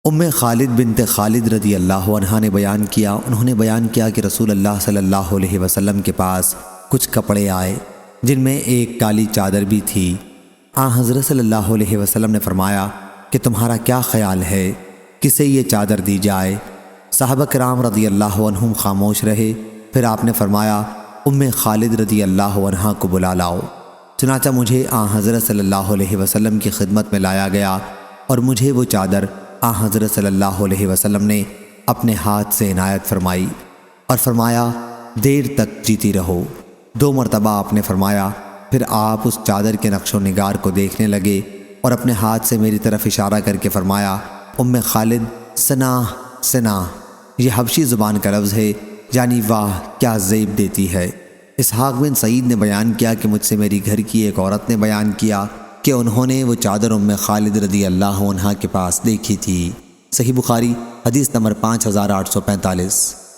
خالد بنت خالد رضی اللہ عنہا نے بیان کیا کہ رسول اللہ صلی اللہ علیہ وسلم کے پاس کچھ کپڑے آئے جن میں ایک کالی چادر بھی تھی۔ حضرت صلی اللہ علیہ وسلم نے فرمایا کہ تمہارا کیا خیال ہے، کسے یہ چادر دی جائے؟ صحابہ کرام رضی اللہ عنہم خاموش رہے۔ پھر آپ نے فرمایا خالد رضی اللہ عنہا کو بلا لاؤ۔ چنانچہ مجھے حضرت صلی اللہ علیہ وسلم کی خدمت میں لایا گیا اور مجھے وہ چادر حضرت صلی اللہ علیہ وسلم نے اپنے ہاتھ سے عنایت فرمائی اور فرمایا دیر تک جیتی رہو۔ 2 مرتبہ آپ نے فرمایا، پھر آپ اس چادر کے نقش و نگار کو دیکھنے لگے اور اپنے ہاتھ سے میری طرف اشارہ کر کے فرمایا خالد سناہ سناہ، یہ حبشی زبان کا لفظ ہے، یعنی واہ کیا زیب دیتی ہے۔ اسحاق بن سعید نے بیان کیا کہ مجھ سے میری گھر کی ایک عورت نے بیان کیا کہ انہوں نے وہ چادر خالد رضی اللہ عنہا کے پاس دیکھی تھی۔ صحیح بخاری حدیث نمبر 5845۔